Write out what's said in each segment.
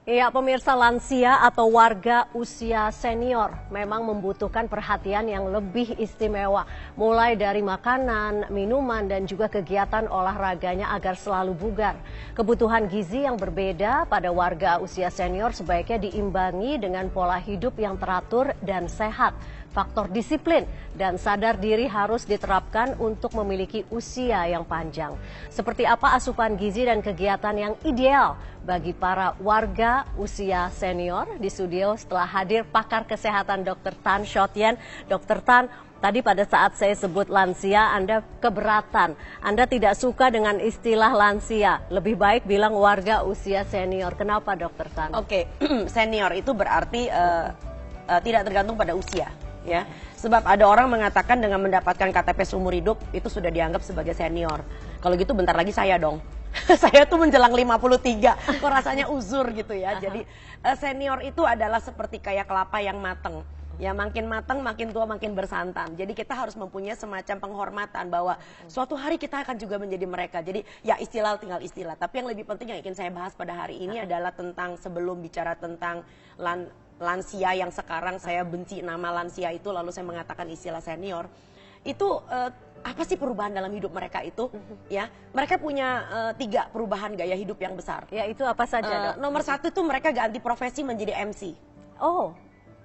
Iya, pemirsa, lansia atau warga usia senior memang membutuhkan perhatian yang lebih istimewa, mulai dari makanan, minuman, dan juga kegiatan olahraganya agar selalu bugar. Kebutuhan gizi yang berbeda pada warga usia senior sebaiknya diimbangi dengan pola hidup yang teratur dan sehat. Faktor disiplin dan sadar diri harus diterapkan untuk memiliki usia yang panjang. Seperti apa asupan gizi dan kegiatan yang ideal bagi para warga usia senior? Di studio setelah hadir pakar kesehatan Dr. Tan Shotian. Dr. Tan, tadi pada saat saya sebut lansia, Anda keberatan. Anda tidak suka dengan istilah lansia. Lebih baik bilang warga usia senior. Kenapa, Dr. Tan? Oke, senior itu berarti tidak tergantung pada usia. Ya, sebab ada orang mengatakan dengan mendapatkan KTP seumur hidup itu sudah dianggap sebagai senior. Kalau gitu bentar lagi saya dong. Saya tuh menjelang 53, kok rasanya uzur gitu ya. Jadi senior itu adalah seperti kayak kelapa yang mateng. Ya, makin matang, makin tua, makin bersantan. Jadi kita harus mempunyai semacam penghormatan bahwa suatu hari kita akan juga menjadi mereka. Jadi ya istilah tinggal istilah. Tapi yang lebih penting yang ingin saya bahas pada hari ini adalah tentang, sebelum bicara tentang lansia yang sekarang saya benci nama lansia itu, lalu saya mengatakan istilah senior. Itu apa sih perubahan dalam hidup mereka itu? Ya, mereka punya 3 perubahan gaya hidup yang besar. Ya, itu apa saja, Dok? Nomor 1 itu mereka ganti profesi menjadi MC. Oh,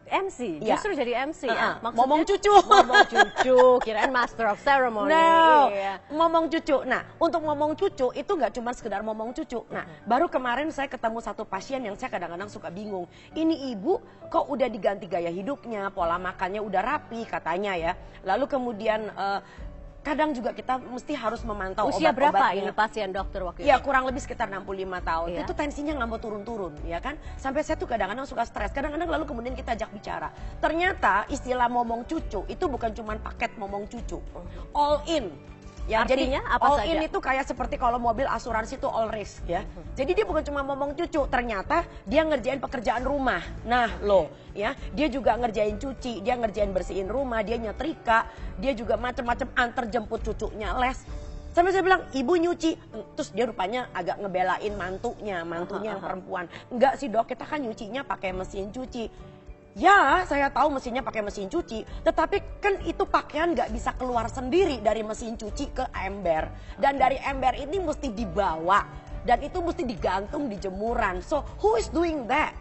MC, Ya. Justru jadi MC ya? Ngomong cucu. Ngomong cucu, kirain Master of Ceremony. No, Iya. ngomong cucu. Nah, untuk ngomong cucu itu nggak cuma sekedar ngomong cucu. Nah, baru kemarin saya ketemu satu pasien yang saya kadang-kadang suka bingung. Ini ibu kok udah diganti gaya hidupnya, pola makannya udah rapi katanya ya. Lalu kemudian kadang juga kita mesti harus memantau Usia berapa obat-obatnya. ini pasien dokter waktu itu? Ya, kurang lebih sekitar 65 tahun. Iya. Itu tensinya nggak mau turun-turun, ya kan? Sampai saya tuh kadang-kadang suka stres. Kadang-kadang lalu kemudian kita ajak bicara. Ternyata istilah momong cucu itu bukan cuma paket momong cucu. All in. Ya, Artinya jadi apa all saja? in itu kayak seperti kalau mobil asuransi itu all risk ya. Jadi dia bukan cuma momong cucu, ternyata dia ngerjain pekerjaan rumah. Nah, loh, ya, dia juga ngerjain cuci, dia ngerjain bersihin rumah, dia nyetrika, dia juga macam-macam antar jemput cucunya les. Sampai saya bilang, ibu nyuci. Terus dia rupanya agak ngebelain mantunya yang perempuan. Enggak sih, Dok, kita kan nyucinya pakai mesin cuci. Ya, saya tahu mesinnya pakai mesin cuci, tetapi kan itu pakaian nggak bisa keluar sendiri dari mesin cuci ke ember. Dan dari ember ini mesti dibawa, dan itu mesti digantung di jemuran. So, who is doing that?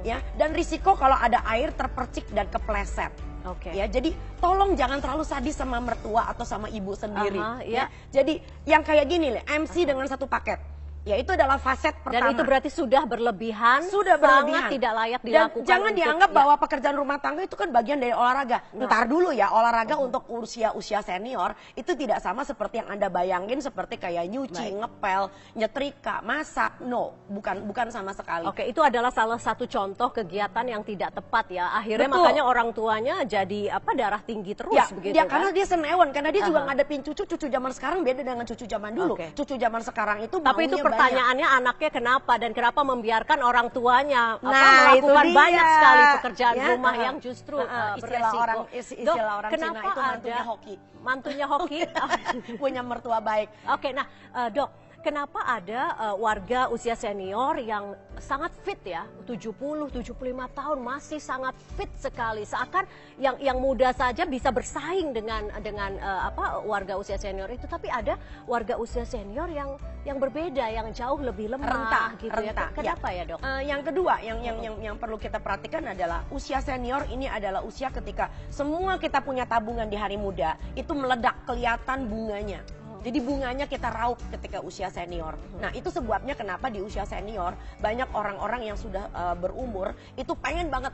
Ya, dan risiko kalau ada air terpercik dan kepleset. Oke. Ya, jadi tolong jangan terlalu sadis sama mertua atau sama ibu sendiri. Iya. Jadi yang kayak gini nih, MC dengan satu paket. Ya, itu adalah faset pertama. Dan itu berarti sudah berlebihan, Sudah berlebihan. sangat tidak layak Dan dilakukan. jangan dianggap bahwa pekerjaan rumah tangga itu kan bagian dari olahraga. Ntar dulu ya, olahraga untuk usia senior itu tidak sama seperti yang Anda bayangin, seperti kayak nyuci, ngepel, nyetrika, masak. No, bukan sama sekali. Oke, itu adalah salah satu contoh kegiatan yang tidak tepat ya. Akhirnya Betul. makanya orang tuanya jadi darah tinggi terus Ya, begitu dia, kan. karena dia senewan, karena dia juga ngadepin cucu zaman sekarang beda dengan cucu zaman dulu. Oke. Cucu zaman sekarang itu Tapi itu maunya pertanyaannya, anaknya kenapa dan kenapa membiarkan orang tuanya Nah, itu melakukan dia. banyak sekali pekerjaan Ya, rumah yang justru istilah beresiko. orang Dok, Cina kenapa itu mantunya ada hoki. Mantunya hoki? Punya mertua baik. Oke, nah Dok, kenapa ada warga usia senior yang sangat fit ya, 70-75 tahun masih sangat fit sekali, seakan yang muda saja bisa bersaing dengan warga usia senior itu, tapi ada warga usia senior yang berbeda, yang jauh lebih lemah gitu ya. Kenapa ya, Dok? Yang kedua yang perlu kita perhatikan adalah usia senior ini adalah usia ketika semua kita punya tabungan di hari muda itu meledak, kelihatan bunganya. Jadi bunganya kita raup ketika usia senior. Nah, itu sebabnya kenapa di usia senior banyak orang-orang yang sudah berumur itu pengen banget,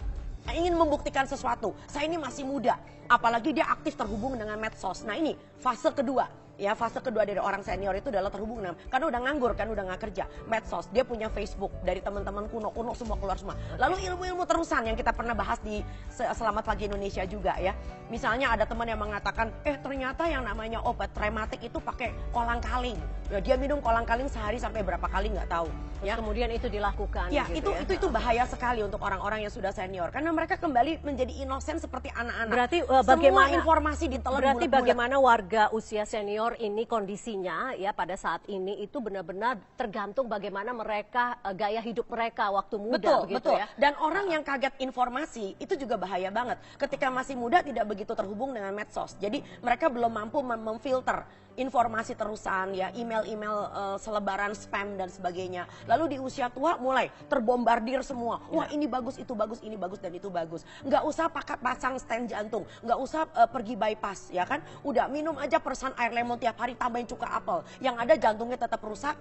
ingin membuktikan sesuatu. Saya ini masih muda, apalagi dia aktif terhubung dengan medsos. Nah, ini fase kedua. Ya, fase kedua dari orang senior itu adalah terhubung dengan, karena udah nganggur kan, udah nggak kerja. Medsos, dia punya Facebook, dari teman-teman kuno semua keluar semua. Lalu ilmu-ilmu terusan yang kita pernah bahas di Selamat Pagi Indonesia juga ya. Misalnya ada teman yang mengatakan, ternyata yang namanya obat rematik itu pakai kolang-kaling. Ya, dia minum kolang-kaling sehari sampai berapa kali nggak tahu. Ya, kemudian itu dilakukan. Ya, gitu itu bahaya sekali untuk orang-orang yang sudah senior, karena mereka kembali menjadi inosen seperti anak-anak. Berarti semua bagaimana informasi ditelan Berarti bulat-bulat. bagaimana warga usia senior senior ini kondisinya ya pada saat ini itu benar-benar tergantung bagaimana mereka gaya hidup mereka waktu muda begitu betul. ya. Dan orang yang kaget informasi itu juga bahaya banget. Ketika masih muda tidak begitu terhubung dengan medsos. Jadi mereka belum mampu memfilter informasi terusan ya, email-email selebaran spam dan sebagainya. Lalu di usia tua mulai terbombardir semua. Wah, ini bagus, itu bagus, ini bagus dan itu bagus. Nggak usah pasang stent jantung, nggak usah pergi bypass ya kan. Udah minum aja persan air lemon tiap hari, tambahin cuka apel. Yang ada jantungnya tetap rusak,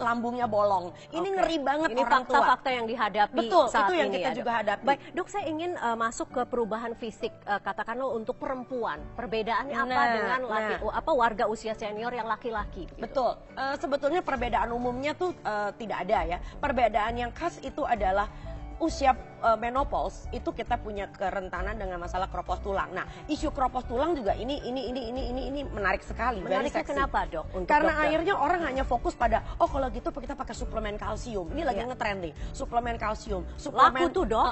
lambungnya bolong. Ini ngeri banget ini orang tua. fakta-fakta yang dihadapi Betul, saat itu yang ini kita ya, juga Dok. hadapi. Baik, Dok, saya ingin masuk ke perubahan fisik katakanlah untuk perempuan. Perbedaannya apa dengan warga usia senior yang laki-laki? Gitu. Betul, sebetulnya perbedaan umumnya tuh tidak ada ya. Perbedaan yang khas itu adalah usia menopause itu kita punya kerentanan dengan masalah kropos tulang. Nah, isu kropos tulang juga ini menarik sekali. Menariknya kenapa, Dok? Karena akhirnya orang hanya fokus pada kalau gitu kita pakai suplemen kalsium. Ini lagi ngetren nih, suplemen kalsium. Suplemen laku tuh, Dok.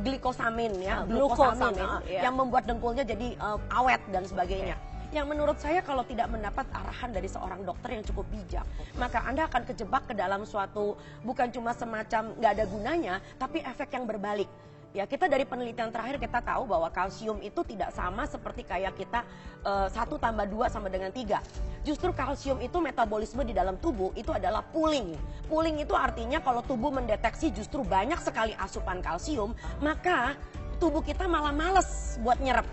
Glikosamin ya, glukosamin yang membuat dengkulnya jadi awet dan sebagainya. Yang menurut saya kalau tidak mendapat arahan dari seorang dokter yang cukup bijak, maka Anda akan kejebak ke dalam suatu bukan cuma semacam nggak ada gunanya, tapi efek yang berbalik. Ya, kita dari penelitian terakhir kita tahu bahwa kalsium itu tidak sama seperti kayak kita 1 tambah 2 sama dengan 3. Justru kalsium itu metabolisme di dalam tubuh itu adalah pooling. Pooling itu artinya kalau tubuh mendeteksi justru banyak sekali asupan kalsium, maka tubuh kita malah males buat nyerap.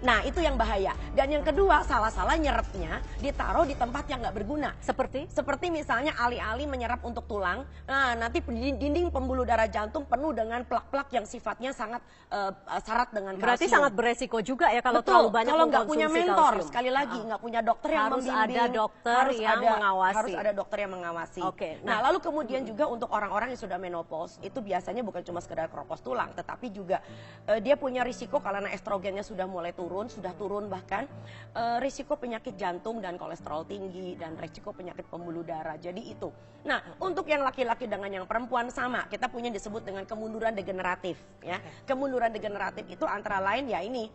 Nah, itu yang bahaya. Dan yang kedua, salah-salah nyerapnya ditaruh di tempat yang nggak berguna. Seperti misalnya alih-alih menyerap untuk tulang, nah nanti dinding pembuluh darah jantung penuh dengan plak-plak yang sifatnya sangat syarat dengan kalsium. Berarti sangat beresiko juga ya kalau terlalu banyak kalau nggak punya mentor, kalsium. Sekali lagi nggak punya dokter yang membimbing. Harus ada dokter yang mengawasi. Harus ada dokter yang mengawasi. Oke. Nah, lalu kemudian juga untuk orang-orang yang sudah menopause, itu biasanya bukan cuma sekedar kropos tulang, tetapi juga dia punya risiko karena estrogennya sudah mulai sudah turun bahkan risiko penyakit jantung dan kolesterol tinggi dan risiko penyakit pembuluh darah. Jadi itu. Nah, untuk yang laki-laki dengan yang perempuan sama, kita punya disebut dengan kemunduran degeneratif ya. Kemunduran degeneratif itu antara lain ya ini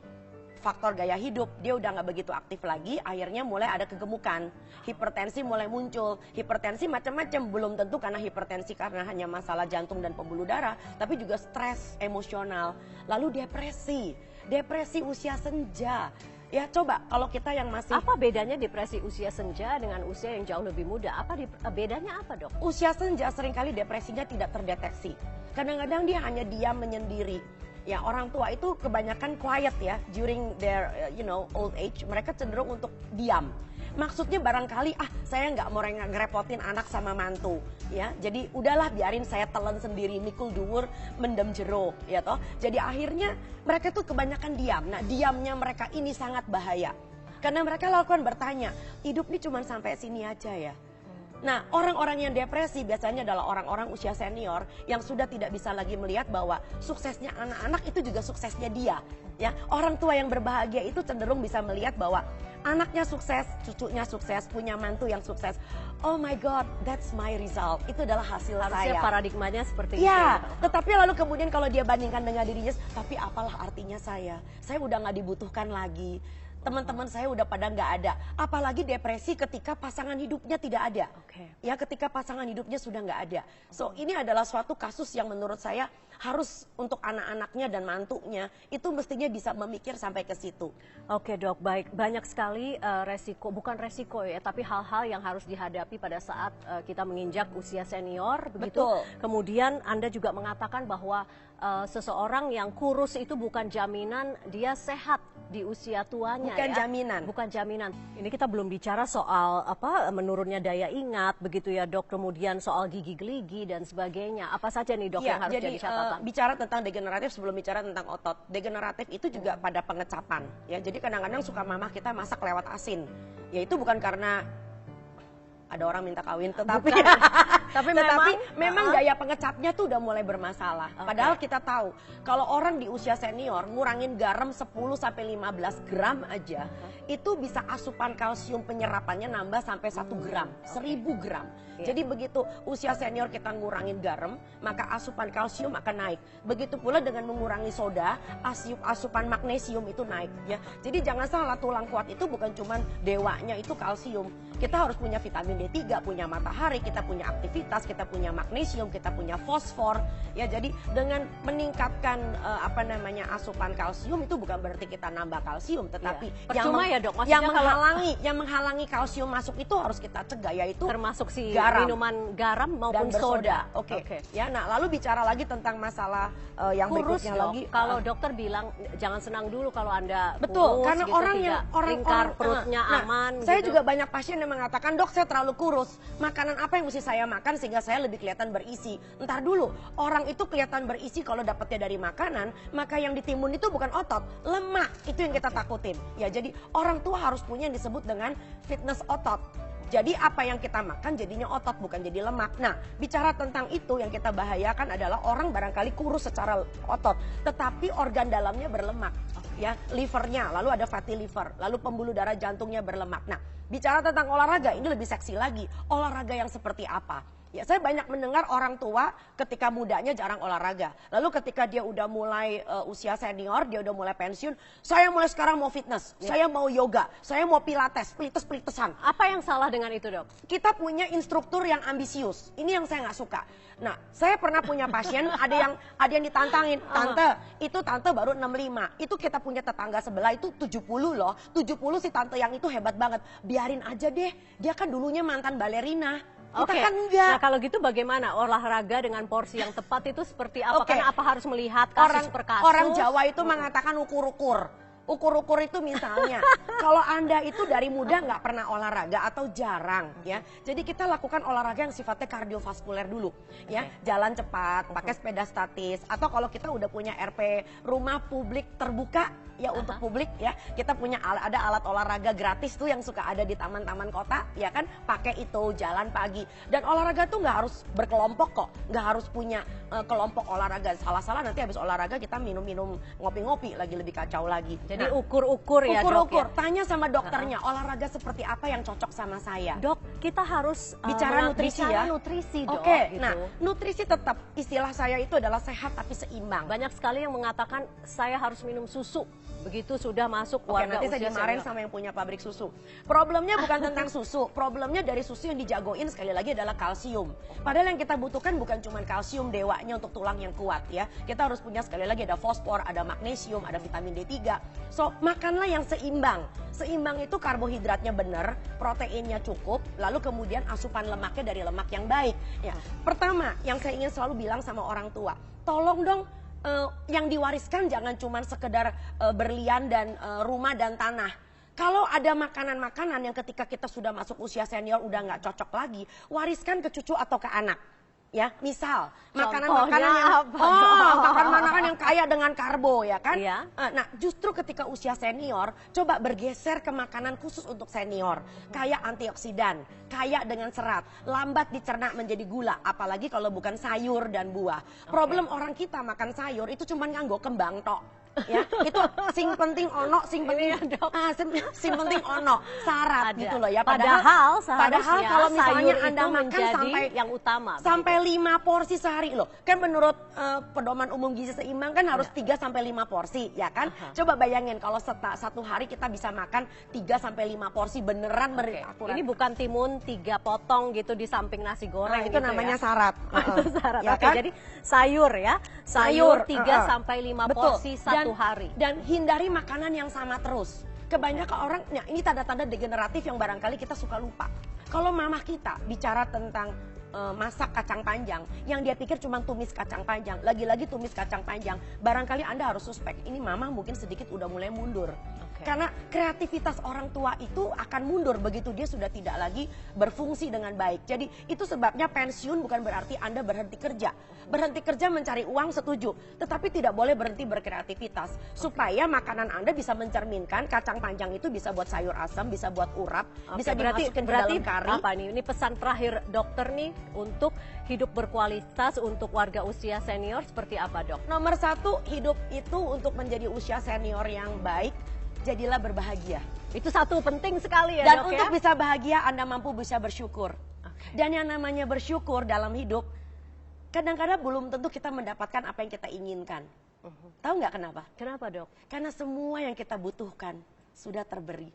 faktor gaya hidup, dia udah nggak begitu aktif lagi, akhirnya mulai ada kegemukan, hipertensi mulai muncul. Hipertensi macam-macam, belum tentu karena hipertensi karena hanya masalah jantung dan pembuluh darah, tapi juga stres emosional, lalu depresi usia senja. Ya coba kalau kita yang masih... Apa bedanya depresi usia senja dengan usia yang jauh lebih muda? Bedanya apa, Dok? Usia senja seringkali depresinya tidak terdeteksi. Kadang-kadang dia hanya diam menyendiri. Ya, orang tua itu kebanyakan quiet ya during their old age. Mereka cenderung untuk diam. Maksudnya barangkali saya nggak mau ngerepotin anak sama mantu ya. Jadi udahlah biarin saya telan sendiri mikul dhuwur mendem jero ya toh. Jadi akhirnya mereka tuh kebanyakan diam. Nah, diamnya mereka ini sangat bahaya. Karena mereka lakukan bertanya, hidup ini cuma sampai sini aja ya. Nah, orang-orang yang depresi biasanya adalah orang-orang usia senior yang sudah tidak bisa lagi melihat bahwa suksesnya anak-anak itu juga suksesnya dia. Ya, orang tua yang berbahagia itu cenderung bisa melihat bahwa anaknya sukses, cucunya sukses, punya mantu yang sukses. Oh my God, that's my result. Itu adalah hasil Harusnya saya. paradigmanya seperti itu. Ya, tetapi lalu kemudian kalau dia bandingkan dengan dirinya, tapi apalah artinya saya? Saya udah nggak dibutuhkan lagi. Teman-teman saya udah pada nggak ada. Apalagi depresi ketika pasangan hidupnya tidak ada. Ya, ketika pasangan hidupnya sudah nggak ada. So, ini adalah suatu kasus yang menurut saya harus untuk anak-anaknya dan mantunya itu mestinya bisa memikir sampai ke situ. Oke, Dok, baik. Banyak sekali bukan resiko ya, tapi hal-hal yang harus dihadapi pada saat kita menginjak usia senior, begitu. Betul. Kemudian Anda juga mengatakan bahwa seseorang yang kurus itu bukan jaminan dia sehat di usia tuanya. Bukan ya. jaminan. Bukan jaminan. Ini kita belum bicara soal menurunnya daya ingat, begitu ya, Dok. Kemudian soal gigi geligi dan sebagainya. Apa saja nih, Dok, yang harus jadi catatan? Bicara tentang degeneratif sebelum bicara tentang otot. Degeneratif itu juga pada pengecapan. Ya, jadi kadang-kadang suka mamah kita masak lewat asin. Ya itu bukan karena ada orang minta kawin, tetapi memang gaya pengecapnya tuh udah mulai bermasalah. Padahal kita tahu kalau orang di usia senior ngurangin garam 10 sampai 15 gram aja, itu bisa asupan kalsium penyerapannya nambah sampai 1 gram, 1000 gram. Iya. Jadi begitu usia senior kita ngurangin garam, maka asupan kalsium akan naik. Begitu pula dengan mengurangi soda, asupan magnesium itu naik ya. Jadi jangan salah, tulang kuat itu bukan cuman dewanya itu kalsium. Kita harus punya vitamin D3, punya matahari, kita punya aktivitas, kita punya magnesium, kita punya fosfor ya. Jadi dengan meningkatkan asupan kalsium itu bukan berarti kita nambah kalsium, tetapi Percuma ya dok, maksudnya yang menghalangi kalsium masuk itu harus kita cegah, yaitu termasuk si garam, minuman garam maupun dan bersoda. soda. Oke. Ya, nah lalu bicara lagi tentang masalah yang Kurus berikutnya dok. lagi. Kalau dokter bilang jangan senang dulu kalau Anda Betul, kurus, karena gitu, orang tidak yang orang lingkar perutnya aman. Saya gitu. juga banyak pasien yang mengatakan, dok saya terlalu kurus, makanan apa yang mesti saya makan sehingga saya lebih kelihatan berisi. Entar dulu, orang itu kelihatan berisi kalau dapatnya dari makanan, maka yang ditimbun itu bukan otot, lemak. Itu yang kita takutin. Ya, jadi orang tua harus punya yang disebut dengan fitness otot. Jadi apa yang kita makan jadinya otot, bukan jadi lemak. Nah, bicara tentang itu yang kita bahayakan adalah orang barangkali kurus secara otot, tetapi organ dalamnya berlemak. Ya, livernya, lalu ada fatty liver, lalu pembuluh darah jantungnya berlemak. Nah, bicara tentang olahraga, ini lebih seksi lagi. Olahraga yang seperti apa? Ya, saya banyak mendengar orang tua ketika mudanya jarang olahraga. Lalu ketika dia udah mulai usia senior, dia udah mulai pensiun, saya mulai sekarang mau fitness, saya mau yoga, saya mau pilates, pilites-pilitesan. Apa yang salah dengan itu dok? Kita punya instruktur yang ambisius. Ini yang saya nggak suka. Nah, saya pernah punya pasien, ada yang ditantangin, tante, itu tante baru 65. Itu kita punya tetangga sebelah itu 70 loh. 70 si tante yang itu hebat banget. Biarin aja deh, dia kan dulunya mantan balerina. Kita kan enggak. Nah kalau gitu bagaimana olahraga dengan porsi yang tepat itu seperti apa? Oke. Karena apa harus melihat kasus per kasus? Orang Jawa itu mengatakan ukur-ukur. Ukur-ukur itu misalnya, kalau Anda itu dari muda nggak pernah olahraga atau jarang ya. Jadi kita lakukan olahraga yang sifatnya kardiovaskuler dulu ya. Jalan cepat, pakai sepeda statis. Atau kalau kita udah punya RP, rumah publik terbuka ya untuk publik ya. Kita punya ada alat olahraga gratis tuh yang suka ada di taman-taman kota ya kan. Pakai itu, jalan pagi. Dan olahraga tuh nggak harus berkelompok kok. Nggak harus punya kelompok olahraga. Salah-salah nanti habis olahraga kita minum-minum ngopi-ngopi lagi lebih kacau lagi. Jadi ukur-ukur ya dok Ukur-ukur, ya? tanya sama dokternya olahraga seperti apa yang cocok sama saya. Dok, kita harus Bicara nutrisi ya? nutrisi dok. Oke, Gitu. nah nutrisi tetap istilah saya itu adalah sehat tapi seimbang. Banyak sekali yang mengatakan saya harus minum susu begitu sudah masuk Oke, warga nanti saya usia dimarahin senior. sama yang punya pabrik susu. Problemnya bukan tentang susu, problemnya dari susu yang dijagoin sekali lagi adalah kalsium. Padahal yang kita butuhkan bukan cuma kalsium dewanya untuk tulang yang kuat ya. Kita harus punya sekali lagi ada fosfor, ada magnesium, ada vitamin D3. So, makanlah yang seimbang. Seimbang itu karbohidratnya benar, proteinnya cukup, lalu kemudian asupan lemaknya dari lemak yang baik. Ya, pertama yang saya ingin selalu bilang sama orang tua, tolong dong yang diwariskan jangan cuma sekedar berlian dan rumah dan tanah. Kalau ada makanan-makanan yang ketika kita sudah masuk usia senior udah nggak cocok lagi, wariskan ke cucu atau ke anak. Ya, misal makanan-makanan yang kaya dengan karbo ya kan. Iya. Nah, justru ketika usia senior, coba bergeser ke makanan khusus untuk senior, kaya antioksidan, kaya dengan serat, lambat dicerna menjadi gula, apalagi kalau bukan sayur dan buah. Problem orang kita makan sayur itu cuma nganggo kembang tok. Ya, itu sing penting ono, sing penting sing penting ono, syarat Ada. gitu loh ya. Padahal kalau misalnya sayur Anda itu makan menjadi yang utama. sampai 5 porsi sehari loh. Kan menurut pedoman umum gizi seimbang kan harus 3 sampai 5 porsi, ya kan? Coba bayangin kalau satu hari kita bisa makan 3 sampai 5 porsi beneran akurat. Ini bukan timun 3 potong gitu di samping nasi goreng itu gitu namanya ya. syarat. Itu syarat. Ya Oke, kan? jadi sayur ya. Sayur 3 sampai 5 Betul. porsi satu hari. Dan hindari makanan yang sama terus. Kebanyakan orang, nah ini tanda-tanda degeneratif yang barangkali kita suka lupa. Kalau mamah kita bicara tentang masak kacang panjang, yang dia pikir cuma tumis kacang panjang, lagi-lagi tumis kacang panjang, barangkali Anda harus suspek, ini mamah mungkin sedikit udah mulai mundur. Karena kreativitas orang tua itu akan mundur begitu dia sudah tidak lagi berfungsi dengan baik. Jadi itu sebabnya pensiun bukan berarti Anda berhenti kerja. Berhenti kerja mencari uang setuju, tetapi tidak boleh berhenti berkreativitas. Supaya makanan Anda bisa mencerminkan kacang panjang itu bisa buat sayur asam, bisa buat urap, bisa dimasukin ke dalam kari. Apa nih? Ini pesan terakhir dokter nih untuk hidup berkualitas untuk warga usia senior seperti apa dok? Nomor 1, hidup itu untuk menjadi usia senior yang baik. jadilah berbahagia. Itu satu penting sekali ya, Dan Dok, untuk ya? bisa bahagia, Anda mampu bisa bersyukur. Dan yang namanya bersyukur dalam hidup, kadang-kadang belum tentu kita mendapatkan apa yang kita inginkan. Tahu nggak kenapa? Kenapa, Dok? Karena semua yang kita butuhkan sudah terberi.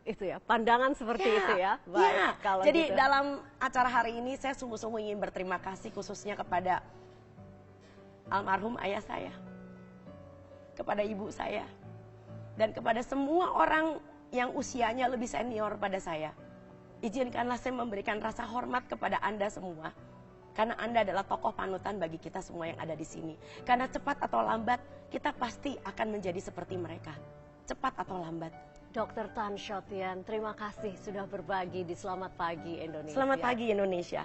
Itu ya, pandangan seperti itu ya. Baik, Ya. kalau Jadi gitu. dalam acara hari ini saya sungguh-sungguh ingin berterima kasih khususnya kepada almarhum ayah saya, kepada ibu saya, dan kepada semua orang yang usianya lebih senior pada saya. Izinkanlah saya memberikan rasa hormat kepada Anda semua. Karena Anda adalah tokoh panutan bagi kita semua yang ada di sini. Karena cepat atau lambat, kita pasti akan menjadi seperti mereka. Cepat atau lambat. Dr. Tan Shot Tien, terima kasih sudah berbagi di Selamat Pagi Indonesia. Selamat pagi Indonesia.